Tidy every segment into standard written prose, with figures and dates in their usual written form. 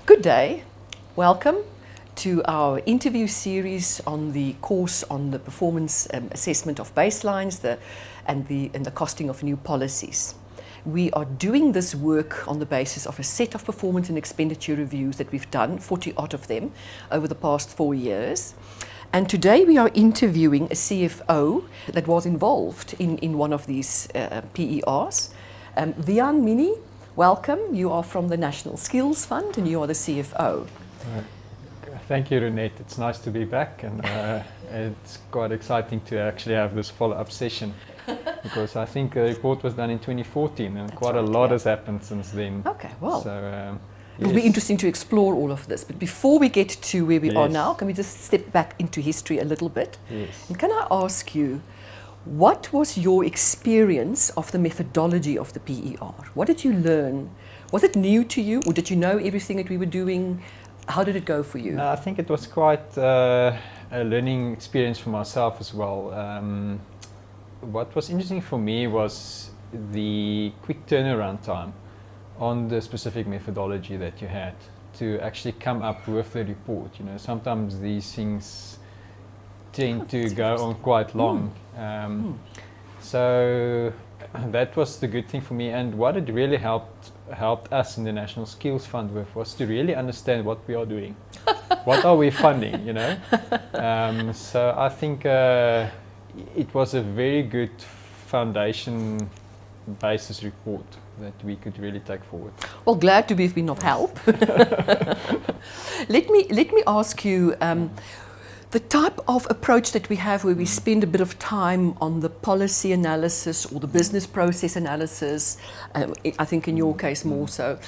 Good day. Welcome to our interview series on the course on the performance assessment of baselines and the costing of new policies. We are doing this work on the basis of a set of performance and expenditure reviews that we've done, 40 odd of them, over the past 4 years. And today we are interviewing a CFO that was involved in one of these PERs. Wean Minnie, welcome. You are from the National Skills Fund and you are the CFO. Thank you, Renette. It's nice to be back, and it's quite exciting to actually have this follow-up session because I think the report was done in 2014 and quite a lot has happened since then. Okay, well. So, It'll be interesting to explore all of this. But before we get to where we are now, can we just step back into history a little bit? Yes. And can I ask you, what was your experience of the methodology of the PER? What did you learn? Was it new to you, or did you know everything that we were doing? How did it go for you? I think it was quite a learning experience for myself as well. What was interesting for me was the quick turnaround time on the specific methodology that you had to actually come up with the report. You know, sometimes these things tend to go on quite long. So that was the good thing for me, and what it really helped us in the National Skills Fund with was to really understand what we are doing. What are we funding, you know? So I think it was a very good foundation basis report that we could really take forward. Well, glad to be of been of help. Let me ask you, the type of approach that we have where we spend a bit of time on the policy analysis or the business process analysis, I think in your case more so,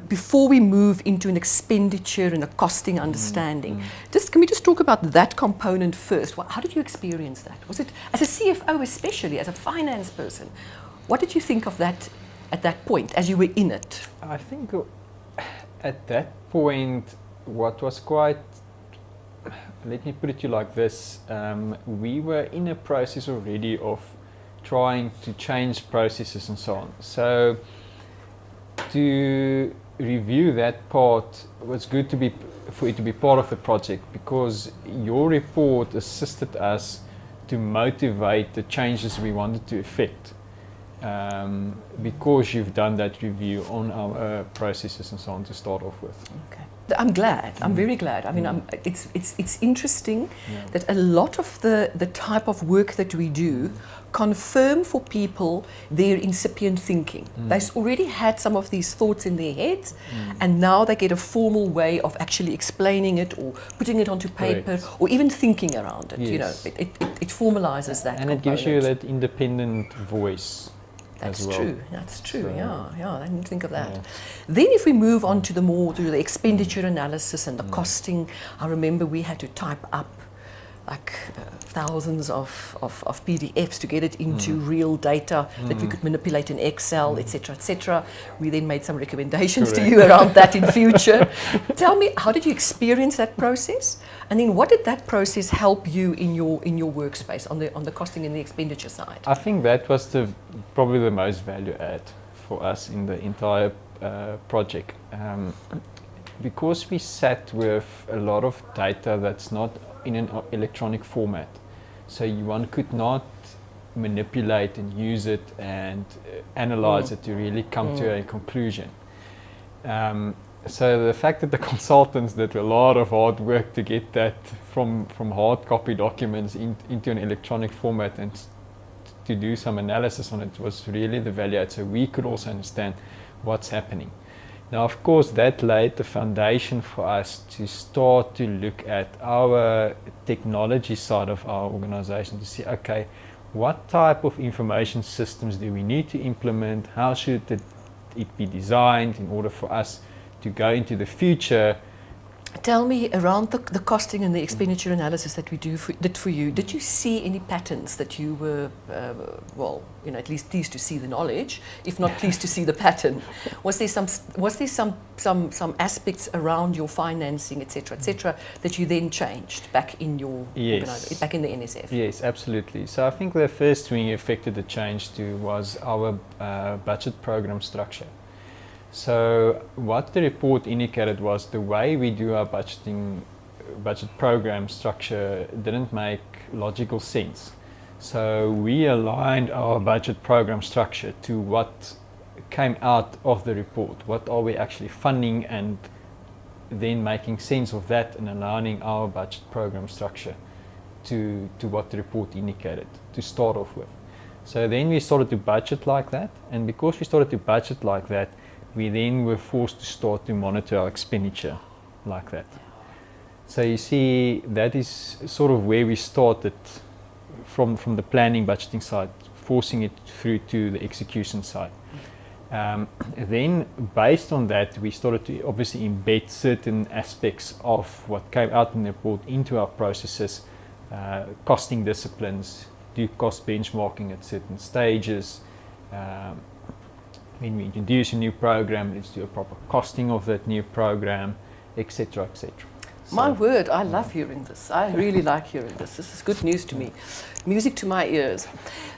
before we move into an expenditure and a costing understanding. Can we just talk about that component first? How did you experience that? Was it, as a CFO especially, as a finance person, what did you think of that at that point as you were in it? I think at that point what was quite, let me put it to you like this, we were in a process already of trying to change processes and so on. So to review that part was good for it to be part of the project, because your report assisted us to motivate the changes we wanted to effect. Because you've done that review on our processes and so on to start off with. Okay. I'm glad. I'm very glad. I mean, it's interesting that a lot of the type of work that we do confirm for people their incipient thinking. They've already had some of these thoughts in their heads, and now they get a formal way of actually explaining it or putting it onto paper. Correct. Or even thinking around it. Yes. You know, it formalizes that. And component. It gives you that independent voice. That's well. true. That's true. So, yeah. I didn't think of that. Yeah. Then, if we move on to the expenditure analysis and the costing, I remember we had to type up like thousands of PDFs to get it into real data that we could manipulate in Excel, etc., etc. We then made some recommendations to you around that in future. Tell me, how did you experience that process? And then what did that process help you in your workspace on the costing and the expenditure side? I think that was probably the most value add for us in the entire project. Because we sat with a lot of data that's not in an electronic format, so one could not manipulate and use it and analyze it to really come to a conclusion. So the fact that the consultants did a lot of hard work to get that from hard copy documents into an electronic format and to do some analysis on it was really the value add, so we could also understand what's happening. Now, of course, that laid the foundation for us to start to look at our technology side of our organization to see, okay, what type of information systems do we need to implement? How should it be designed in order for us to go into the future? Tell me, around the costing and the expenditure analysis that we did for you, did you see any patterns that you were, at least pleased to see the knowledge, if not pleased to see the pattern? Was there some aspects around your financing, etc., that you then changed back in your back in the NSF? Yes, absolutely. So I think the first thing we affected the change to was our budget program structure. So what the report indicated was the way we do our budget program structure didn't make logical sense. So we aligned our budget program structure to what came out of the report. What are we actually funding, and then making sense of that and aligning our budget program structure to what the report indicated to start off with. So then we started to budget like that, and because we started to budget like that, we then were forced to start to monitor our expenditure like that. So you see, that is sort of where we started from the planning budgeting side, forcing it through to the execution side. Then based on that, we started to obviously embed certain aspects of what came out in the report into our processes, costing disciplines, do cost benchmarking at certain stages. When we introduce a new program, let's do a proper costing of that new program, etc., etc. My word, I love hearing this. I really like hearing this. This is good news to me. Music to my ears.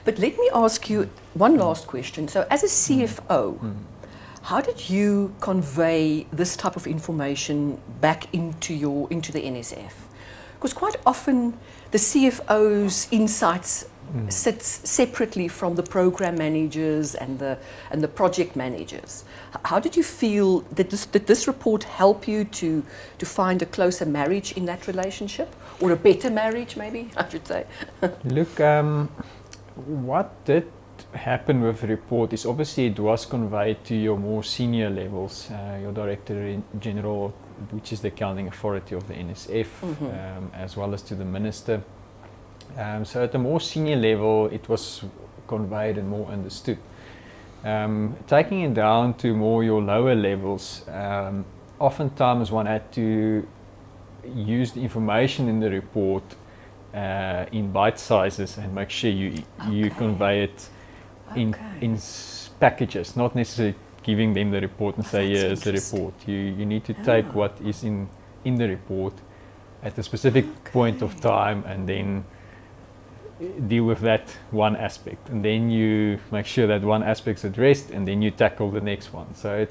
But let me ask you one last question. So as a CFO, how did you convey this type of information back into the NSF? Because quite often the CFO's insights sits separately from the program managers and the project managers. How did you feel that did this report help you to find a closer marriage in that relationship, or a better marriage, maybe I should say? Look, what did happen with the report is obviously it was conveyed to your more senior levels, your Director General, which is the accounting authority of the NSF, as well as to the Minister. So at a more senior level, it was conveyed and more understood. Taking it down to more your lower levels, oftentimes one had to use the information in the report in bite sizes and make sure you convey it in packages, not necessarily giving them the report and say, here's the report. You need to take what is in the report at a specific point of time and then deal with that one aspect, and then you make sure that one aspect's addressed, and then you tackle the next one. So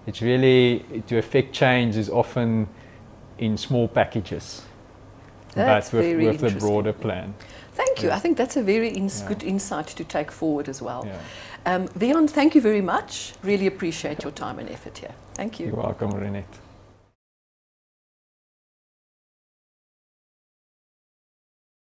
it's really, to affect change is often in small packages, That's but very with the interesting. broader plan. Thank you. I think that's a very good insight to take forward as well. Wean, thank you very much. Really appreciate your time and effort here. Thank you. You're welcome, Renette.